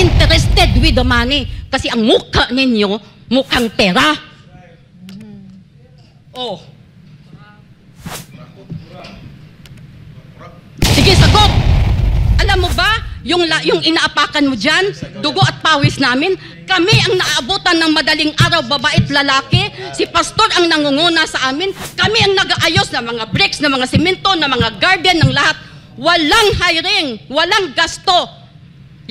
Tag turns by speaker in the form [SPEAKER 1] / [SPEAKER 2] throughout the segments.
[SPEAKER 1] interested with the money. Kasi ang mukha ninyo, mukhang pera. Oh. Sige, sagot. Alam mo ba, yung inaapakan mo dyan, dugo at pawis namin, kami ang naaabutan ng madaling araw, babae at lalaki. Si pastor ang nangunguna sa amin. Kami ang nag-aayos ng mga bricks, ng mga simento, ng mga garden, ng lahat. Walang hiring, walang gasto.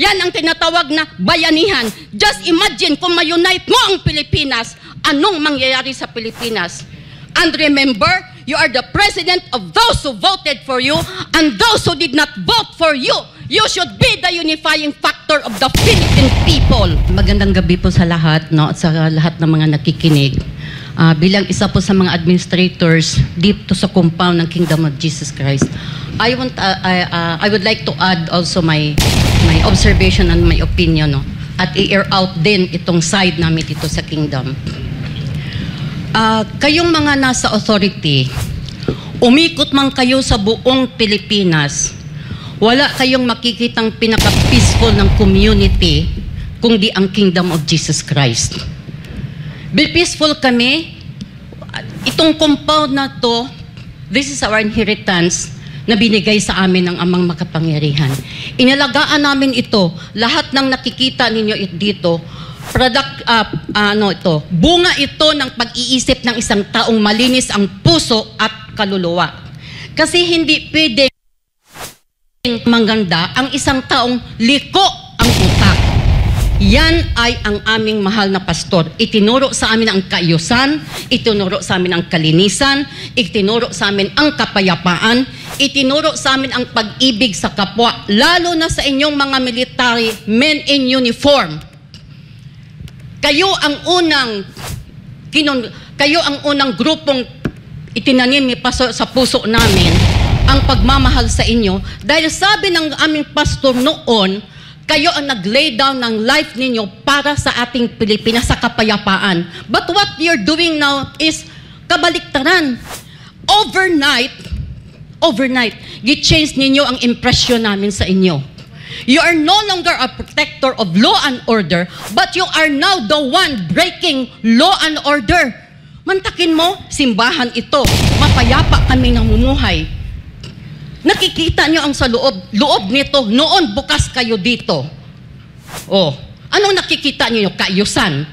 [SPEAKER 1] Yan ang tinatawag na bayanihan. Just imagine kung ma-unite mo ang Pilipinas, anong mangyayari sa Pilipinas? And remember, you are the president of those who voted for you and those who did not vote for you. You should be the unifying factor of the Philippine people. Magandang gabi po sa lahat, no? At sa lahat ng mga nakikinig. Bilang isa po sa mga administrators dito sa compound ng Kingdom of Jesus Christ, I would like to add also my observation and my opinion, no? At i-air out din itong side namin dito sa Kingdom. Kayong mga nasa authority, umikot man kayo sa buong Pilipinas, wala kayong makikitang pinaka-peaceful ng community kundi ang Kingdom of Jesus Christ. Be peaceful kami. Itong compound na to, this is our inheritance na binigay sa amin ng Amang Makapangyarihan. Inalagaan namin ito. Lahat ng nakikita ninyo dito, bunga ito ng pag-iisip ng isang taong malinis ang puso at kaluluwa. Kasi hindi pwede maganda ang isang taong liko ang utak. Yan ay ang aming mahal na pastor. Itinuro sa amin ang kaayusan, itinuro sa amin ang kalinisan, itinuro sa amin ang kapayapaan, itinuro sa amin ang pag-ibig sa kapwa, lalo na sa inyong mga military men in uniform. Kayo ang unang grupong itinanim sa puso namin ang pagmamahal sa inyo, dahil sabi ng aming pastor noon, kayo ang nag-lay down ng life ninyo para sa ating Pilipinas, sa kapayapaan. But what you're doing now is kabaliktaran. Overnight, gi-change ninyo ang impression namin sa inyo. You are no longer a protector of law and order, but you are now the one breaking law and order. Mantakin mo, simbahan ito. Mapayapa kami namumuhay. Nakikita nyo ang sa loob nito, noon bukas kayo dito. Oh, anong nakikita nyo? Kaayusan.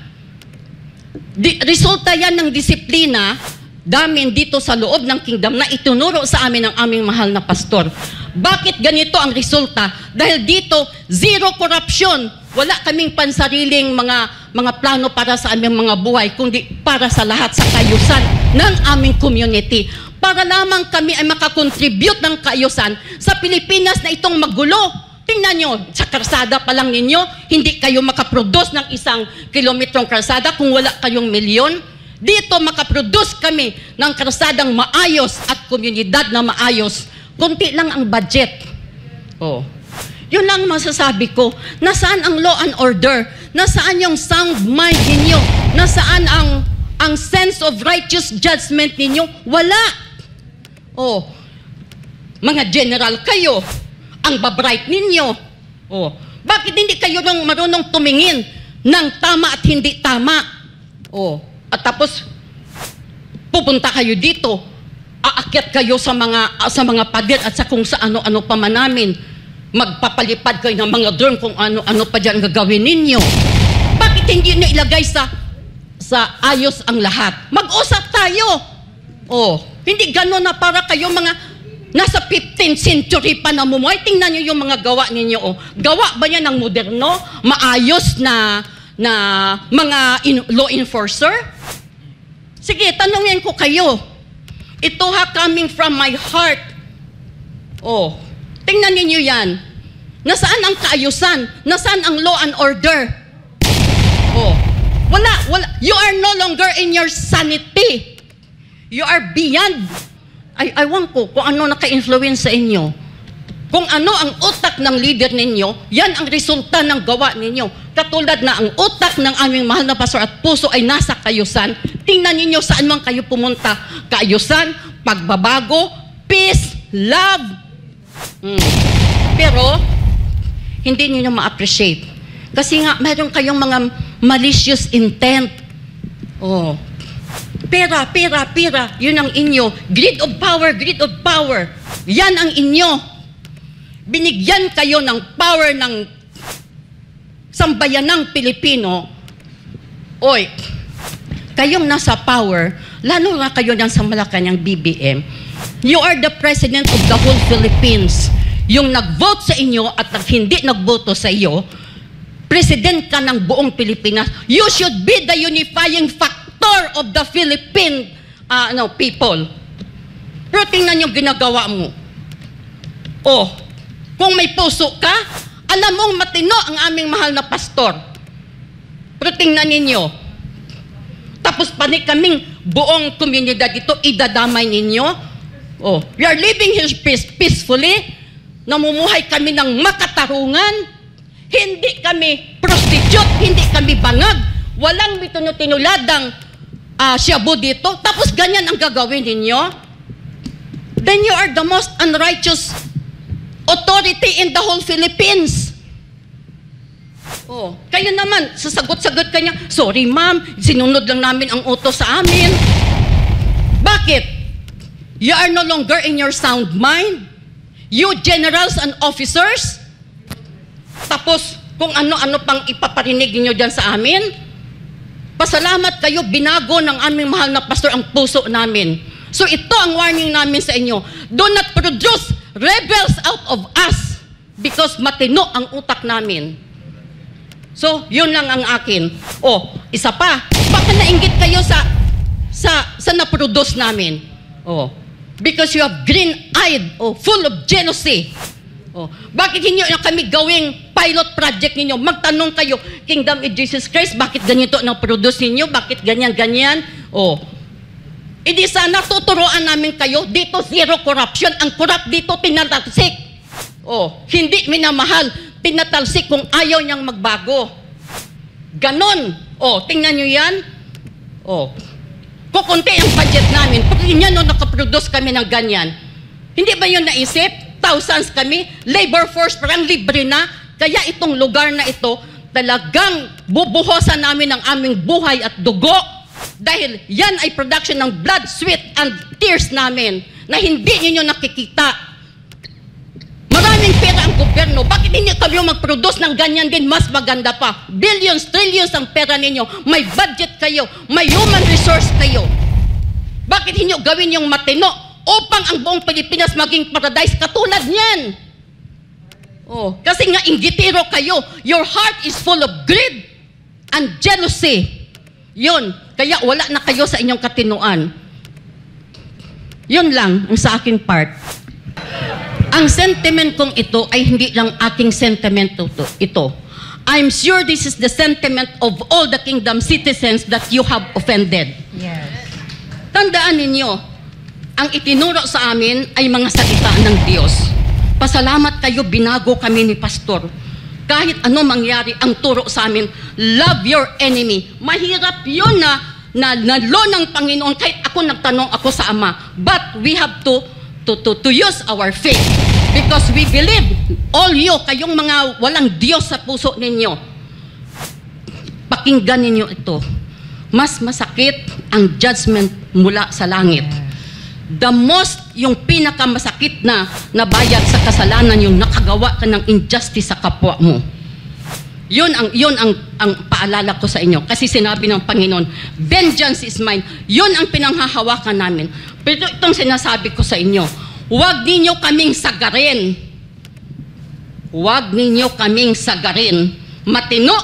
[SPEAKER 1] Resulta yan ng disiplina namin dito sa loob ng Kingdom na itunuro sa amin ng aming mahal na pastor. Bakit ganito ang resulta? Dahil dito, zero corruption. Wala kaming pansariling mga plano para sa aming mga buhay, kundi para sa lahat sa kaayusan ng aming community. Para lamang kami ay makakontribute ng kaayusan sa Pilipinas na itong magulo. Tingnan nyo, sa karsada pa lang ninyo, hindi kayo makaproduce ng 1 kilometrong karsada kung wala kayong milyon. Dito makaproduce kami ng karsadang maayos at komunidad na maayos. Kunti lang ang budget. Oh. Yun lang masasabi ko. Nasaan ang law and order? Nasaan yung sound mind ninyo? Nasaan ang sense of righteous judgment ninyo? Wala. Oh, mga general kayo, ang babright ninyo. Oh, bakit hindi kayo nang marunong tumingin ng tama at hindi tama? Oh, at tapos pupunta kayo dito, aakyat kayo sa mga pader at sa kung sa ano-ano pa man namin. Magpapalipad kayo ng mga drone kung ano-ano pa dyan gagawin ninyo. Bakit hindi nyo ilagay sa ayos ang lahat? Mag-usap tayo. Oh, hindi gano'n na para kayo mga nasa 15th century pa namumuhay. Tingnan nyo yung mga gawa ninyo. Oh. Gawa ba yan ng moderno? Maayos na mga law enforcer? Sige, tanungin ko kayo. Ito coming from my heart. Oh, tingnan ninyo yan. Nasaan ang kaayusan? Nasaan ang law and order? Oh, wala. You are no longer in your sanity. You are beyond. Aywan ko kung ano naka-influence sa inyo. Kung ano ang utak ng leader ninyo, yan ang resulta ng gawa ninyo. Katulad na ang utak ng aming mahal na pastor at puso ay nasa kaayusan. Tingnan ninyo saan man kayo pumunta. Kaayusan, pagbabago, peace, love. Pero, hindi ninyo ma-appreciate. Kasi nga, meron kayong mga malicious intent. Oh. Pera, pera, pera. Yun ang inyo. Greed of power, greed of power. Yan ang inyo. Binigyan kayo ng power ng sambayanang Pilipino. Oy, kayong nasa power, lalo na kayo nang sa Malacanang BBM, you are the president of the whole Philippines. Yung nag-vote sa inyo at hindi nagboto sa iyo, president ka ng buong Pilipinas. You should be the unifying factor of the Philippine people. Pero tingnan yung ginagawa mo. Oh, kung may puso ka, alam mong matino ang aming mahal na pastor. Pero tingnan ninyo. Tapos kaming buong komunidad ito, idadamay ninyo. Oh, we are living here peacefully. Namumuhay kami ng makatarungan. Hindi kami prostitute, hindi kami bangag. Walang tinuladang shabu dito. Tapos ganyan ang gagawin ninyo. Then you are the most unrighteous authority in the whole Philippines. Oh, kayo naman, sasagot-sagot kanya, sorry ma'am, sinunod lang namin ang utos sa amin. Bakit? You are no longer in your sound mind? You generals and officers? Tapos, kung ano-ano pang ipaparinig niyo dyan sa amin? Pasalamat kayo, binago ng aming mahal na pastor ang puso namin. So ito ang warning namin sa inyo. Do not produce rebels out of us because matino ang utak namin. So, yun lang ang akin. Oh, isa pa. Baka nainggit kayo sa na-produce namin. Oh, because you have green-eyed, full of jealousy. Oh, bakit hindi na kami gawing pilot project ninyo? Magtanong kayo, Kingdom of Jesus Christ, bakit ganito na-produce ninyo? Bakit ganyan-ganyan? Oh, hindi sana tuturuan namin kayo, dito zero corruption. Ang corrupt dito, tinatalsik. Oh, hindi minamahal, tinatalsik kung ayaw niyang magbago. Ganon. Oh, tingnan niyo yan. Oh, kukunti ang budget namin. Pag yan, nakaproduce kami ng ganyan. Hindi ba yun naisip? Thousands kami, labor force parang libre na. Kaya itong lugar na ito, talagang bubuhosan namin ang aming buhay at dugo. Dahil yan ay production ng blood, sweat, and tears namin na hindi ninyo nakikita. Maraming pera ang gobyerno. Bakit hindi kayo mag-produce ng ganyan din? Mas maganda pa. Billions, trillions ang pera ninyo. May budget kayo. May human resource kayo. Bakit hindi gawin yung matino upang ang buong Pilipinas maging paradise katulad niyan? Oh, kasi nga inggitero kayo. Your heart is full of greed and jealousy. Yun. Kaya wala na kayo sa inyong katinuan. Yun lang ang sa aking part. Ang sentiment kong ito ay hindi lang aking sentiment ito. I'm sure this is the sentiment of all the kingdom citizens that you have offended.
[SPEAKER 2] Yes.
[SPEAKER 1] Tandaan ninyo, ang itinuro sa amin ay mga salita ng Diyos. Pasalamat kayo, binago kami ni Pastor. Kahit ano mangyari, ang turo sa amin, love your enemy. Mahirap yun na nalo ng Panginoon, kahit ako nagtanong ako sa Ama. But we have to use our faith. Because we believe, all you, kayong mga walang Diyos sa puso ninyo, pakinggan ninyo ito. Mas masakit ang judgment mula sa langit. The most, yung pinakamasakit na bayad sa kasalanan, yung nakagawa ka ng injustice sa kapwa mo. Yun ang paalala ko sa inyo. Kasi sinabi ng Panginoon, vengeance is mine. Yun ang pinanghahawakan namin. Pero itong sinasabi ko sa inyo, huwag ninyo kaming sagarin. Huwag ninyo kaming sagarin. Matino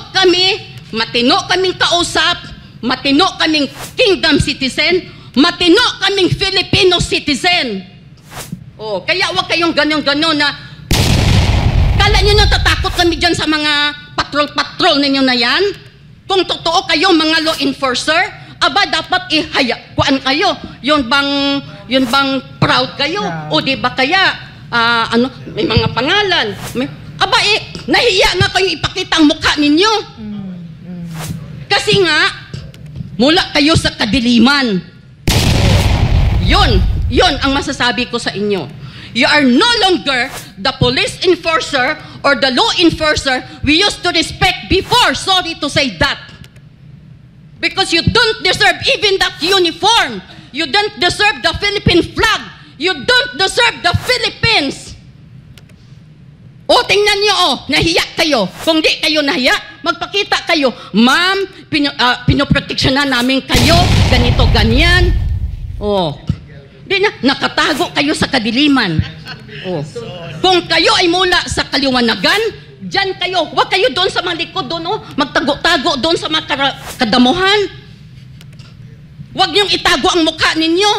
[SPEAKER 1] kaming kausap, matino kaming kingdom citizen, matino kaming Filipino citizen. Oh, kaya huwag kayong ganyan-ganyan na kala nyo natatakot kami dyan sa mga patrol-patrol ninyo na yan. Kung totoo kayo mga law enforcer, aba dapat kuan kayo. Yun bang proud kayo? O di ba kaya may mga pangalan? Nahiya nga kayong ipakita ang mukha ninyo. Kasi nga mula kayo sa kadiliman. Yun ang masasabi ko sa inyo. You are no longer the police enforcer or the law enforcer we used to respect before. Sorry to say that. Because you don't deserve even that uniform. You don't deserve the Philippine flag. You don't deserve the Philippines. O, tingnan niyo, nahiya kayo. Kung di kayo nahiya, magpakita kayo. Ma'am, pinoproteksyonan namin kayo, ganito, ganyan. Di na, nakatago kayo sa kadiliman. Kung kayo ay mula sa kaliwanagan, dyan kayo. Huwag kayo doon sa mga likod doon, magtago-tago doon sa mga kadamuhan. Huwag niyong itago ang mukha ninyo.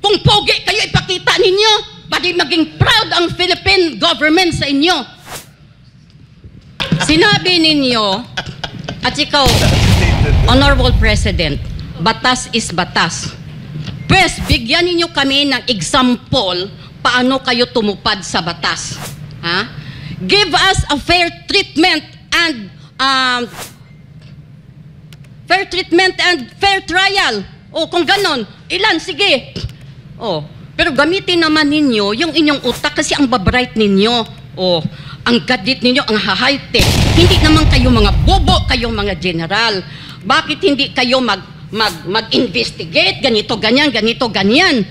[SPEAKER 1] Kung pogi kayo, ipakita ninyo. Pati maging proud ang Philippine government sa inyo. Sinabi ninyo, at ikaw, Honorable President, batas is batas. Pwes, bigyan ninyo kami ng example paano kayo tumupad sa batas. Ha? Give us a fair treatment and fair trial. Kung ganon, ilan, sige. Pero gamitin naman ninyo yung inyong utak kasi ang babright ninyo. Ang gadget ninyo, ang high-tech. Hindi naman kayo mga bobo, kayong mga general. Bakit hindi kayo mag-investigate, ganito, ganyan, ganito, ganyan.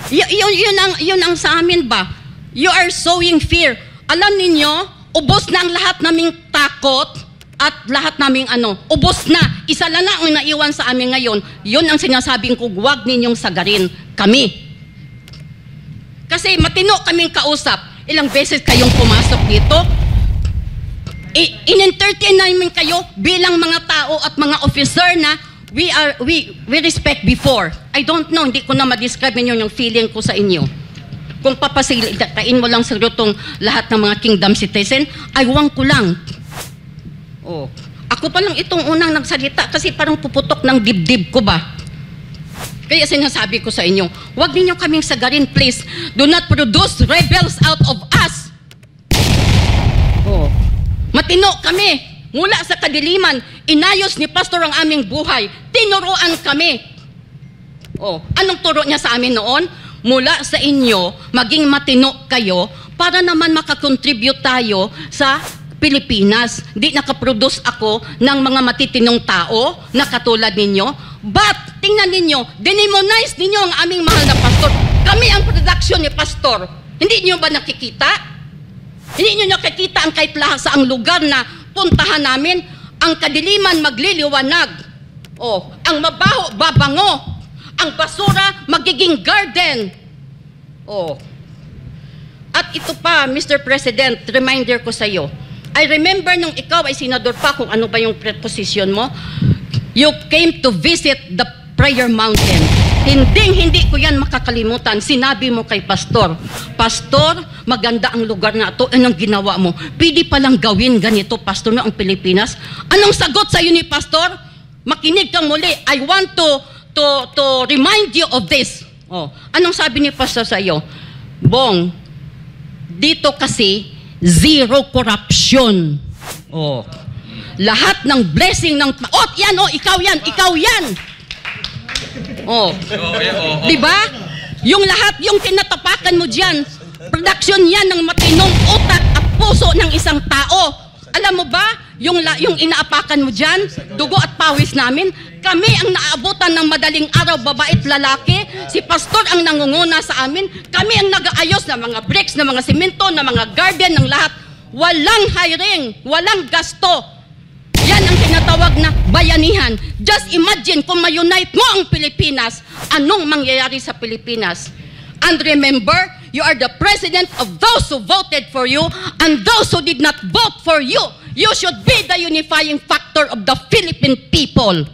[SPEAKER 1] Yun ang sa amin ba? You are sowing fear. Alam ninyo, ubos na ang lahat naming takot at lahat naming ubos na. Isa lang na ang naiwan sa amin ngayon. Yun ang sinasabing ko, huwag ninyong sagarin kami. Kasi matino kaming kausap. Ilang beses kayong pumasok dito. In-entertain namin kayo bilang mga tao at mga officer na we respect before. I don't know, hindi ko na ma-describe ninyo yung feeling ko sa inyo. Kung papasilitain mo lang siguro itong lahat ng mga kingdom citizen, aywan ko lang. Ako pa lang itong unang nagsalita kasi parang puputok ng dibdib ko ba? Kaya sinasabi ko sa inyo, huwag ninyo kaming sagarin, please. Do not produce rebels out of us. Matino kami. Mula sa kadiliman, inayos ni Pastor ang aming buhay. Tinuruan kami. Anong turo niya sa amin noon? Mula sa inyo, maging matino kayo para naman makakontribute tayo sa Pilipinas. Di nakaproduce ako ng mga matitinong tao na katulad ninyo. But, tingnan ninyo, dinimonize ninyo ang aming mahal na pastor. Kami ang production ni pastor. Hindi niyo ba nakikita? Hindi niyo nakikita ang kahit lahat sa ang lugar na puntahan namin, ang kadiliman magliliwanag. Ang mabaho, babango. Ang basura, magiging garden. At ito pa, Mr. President, reminder ko sa iyo. I remember nung ikaw ay senador pa, kung ano ba yung preposition mo, you came to visit the prayer mountain. Hindi ko yan makakalimutan. Sinabi mo kay Pastor, Pastor, maganda ang lugar na ito. Anong ginawa mo? Pwede palang gawin ganito, Pastor, na ang Pilipinas. Anong sagot sa iyo ni Pastor? Makinig kang muli. I want to remind you of this. Anong sabi ni Pastor sa iyo? Bong, dito kasi zero corruption. Lahat ng blessing ng yan, ikaw yan. Diba? Yung lahat, yung tinatapakan mo diyan, production yan ng matinong utak at puso ng isang tao. Alam mo ba, yung inaapakan mo diyan, dugo at pawis namin, kami ang naabutan ng madaling araw, babae at lalaki, si Pastor ang nangunguna sa amin, kami ang nag-aayos ng mga bricks, ng mga simento, ng mga garden, ng lahat. Walang hiring, walang gasto. Yan ang tinatawag na bayanihan. Just imagine kung ma-unite mo ang Pilipinas, anong mangyayari sa Pilipinas? And remember, you are the president of those who voted for you and those who did not vote for you. You should be the unifying factor of the Philippine people.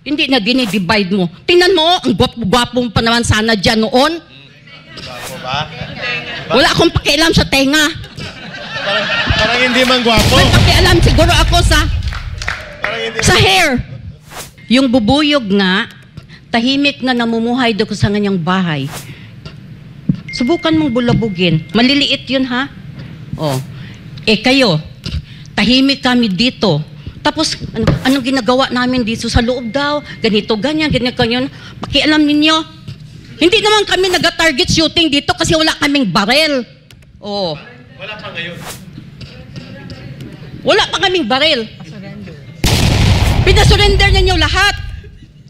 [SPEAKER 1] Hindi na dinidivide mo. Tingnan mo, ang gwapo pa naman sana dyan noon.
[SPEAKER 2] Gwapo ba?
[SPEAKER 1] Wala akong pakialam sa tenga.
[SPEAKER 2] Parang hindi man gwapo.
[SPEAKER 1] May pakialam siguro ako sa hair. Yung bubuyog nga, tahimik na namumuhay doon sa kanyang bahay. Subukan mong bulabugin. Maliliit yun, ha? Kayo, tahimik kami dito. Tapos, anong ginagawa namin dito sa loob daw? Ganito, ganyan, ganyan. Pakialam ninyo. Hindi naman kami nag-target shooting dito kasi wala kaming barel. Oh.
[SPEAKER 2] Wala pa ngayon.
[SPEAKER 1] Wala pa kaming barel. Pinasurrender ninyo lahat.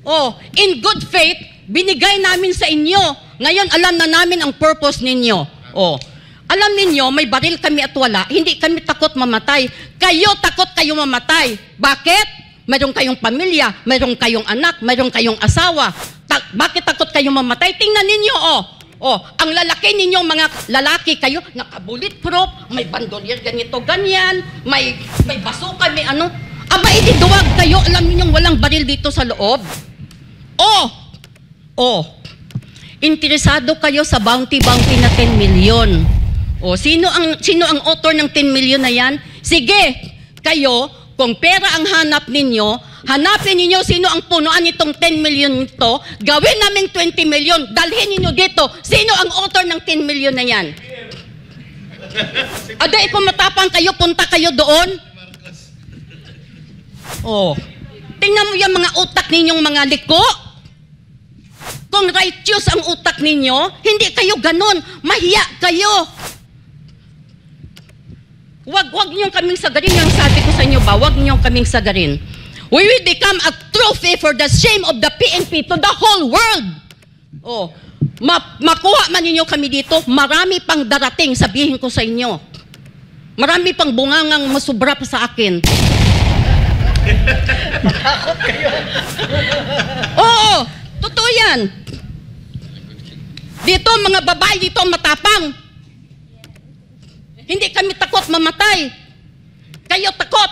[SPEAKER 1] Oh, in good faith, binigay namin sa inyo. Ngayon, alam na namin ang purpose ninyo. Oh, alam ninyo, may baril kami at wala. Hindi kami takot mamatay. Kayo takot kayo mamatay. Bakit? Mayroon kayong pamilya, mayroon kayong anak, mayroon kayong asawa. Bakit takot kayo mamatay? Tingnan ninyo, oh. Oh, ang lalaki ninyong mga lalaki kayo, naka-bulletproof, may bandolier ganito, ganyan, may basuka, may ano. Aba, itiduwag kayo, alam ninyong walang baril dito sa loob. Oh, interesado kayo sa bounty na 10 million. Oh, sino ang author ng 10 million na yan? Sige, kayo, kung pera ang hanap ninyo, hanapin ninyo sino ang punuan nitong 10 million nito, gawin namin 20 million, dalhin ninyo dito, sino ang author ng 10 million na yan? Aday, kung matapang kayo, punta kayo doon. Oh, tingnan mo yung mga utak ninyong mga liko. Kung righteous ang utak ninyo, hindi kayo ganon, mahiya kayo. Wag niyong kaming sagarin. Yung sabi ko sa inyo ba, wag niyong kaming sagarin. We will become a trophy for the shame of the PNP to the whole world. Oh, makuha man ninyo kami dito, marami pang darating, sabihin ko sa inyo. Marami pang bungangang masubra pa sa akin.
[SPEAKER 2] Matakot kayo.
[SPEAKER 1] Oo, totoo yan. Dito, mga babae dito matapang. Hindi kami takot mamatay. Kayo takot.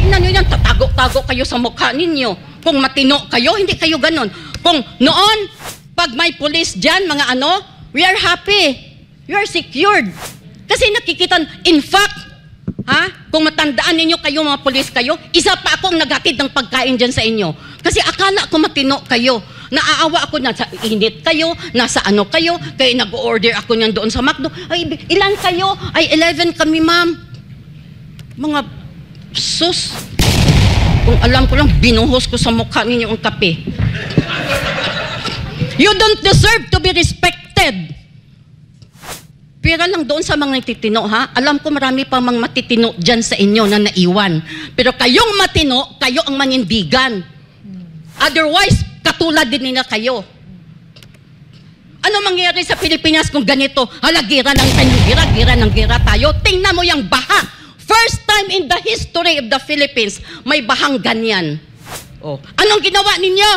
[SPEAKER 1] Tingnan nyo yan, tatago-tago kayo sa mukha ninyo. Kung matino kayo, hindi kayo ganon. Kung noon, pag may police dyan, mga ano, we are happy. You are secured. Kasi nakikita, in fact, kung matandaan ninyo kayo, mga police kayo, isa pa akong naghatid ng pagkain dyan sa inyo. Kasi akala ko matino kayo. Naaawa ako na sa init kayo, nasa ano kayo, kaya nag-order ako niyan doon sa McDo. Ay, ilan kayo? Ay, 11 kami, ma'am. Mga sus. Kung alam ko lang, binuhos ko sa mukha ninyo ang kape. You don't deserve to be respected. Pira lang doon sa mga natitino, ha? Alam ko marami pang mga matitino dyan sa inyo na naiwan. Pero kayong matino, kayo ang manindigan. Otherwise, katulad din nila kayo. Ano mangyayari sa Pilipinas kung ganito? Hala, gira ng gira tayo. Tingnan mo yung baha. First time in the history of the Philippines, may bahang ganyan. Oh, anong ginawa ninyo?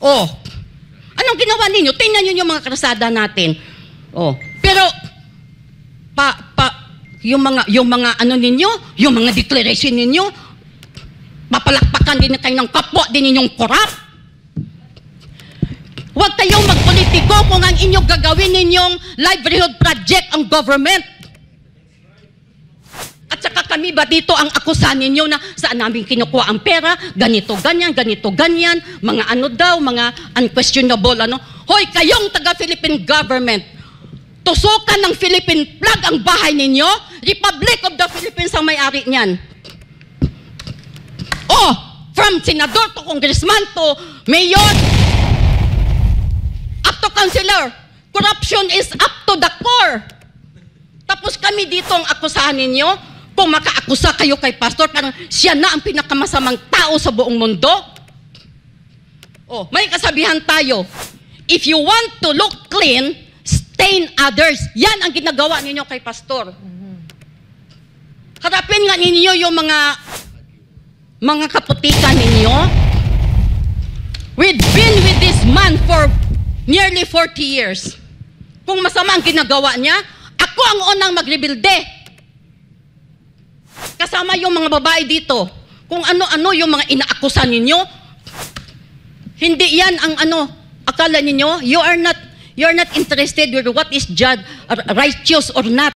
[SPEAKER 1] Oh, anong ginawa ninyo? Tingnan nyo yung mga krasada natin. Oh, pero yung mga ano ninyo, yung mga declaration ninyo, mapalakpakan din kayo ng kapwa din ninyong korap. Huwag kayong magpolitiko kung ang inyong gagawin ninyong livelihood project ang government. At saka kami ba dito ang akusan ninyo na saan namin kinukuha ang pera, ganito, ganyan, mga ano daw, mga unquestionable, ano. Hoy, kayong taga-Philippine government, tusukan ng Philippine flag ang bahay ninyo, Republic of the Philippines ang may-ari niyan. Oh, from senador to congressman to mayor, up to councilor, corruption is up to the core. Tapos kami dito ang akusahan ninyo, kung makaakusa kayo kay pastor, parang siya na ang pinakamasamang tao sa buong mundo. Oh, may kasabihan tayo, if you want to look clean, stain others. Yan ang ginagawa ninyo kay pastor. Harapin nga ninyo yung mga kaputikan ninyo. We've been with this man for nearly 40 years. Kung masama ang ginagawa niya, ako ang unang magrebilde. Kasama yung mga babae dito. Kung ano-ano yung mga inaakusan ninyo, hindi yan ang ano, akala ninyo, you're not interested with what is righteous or not.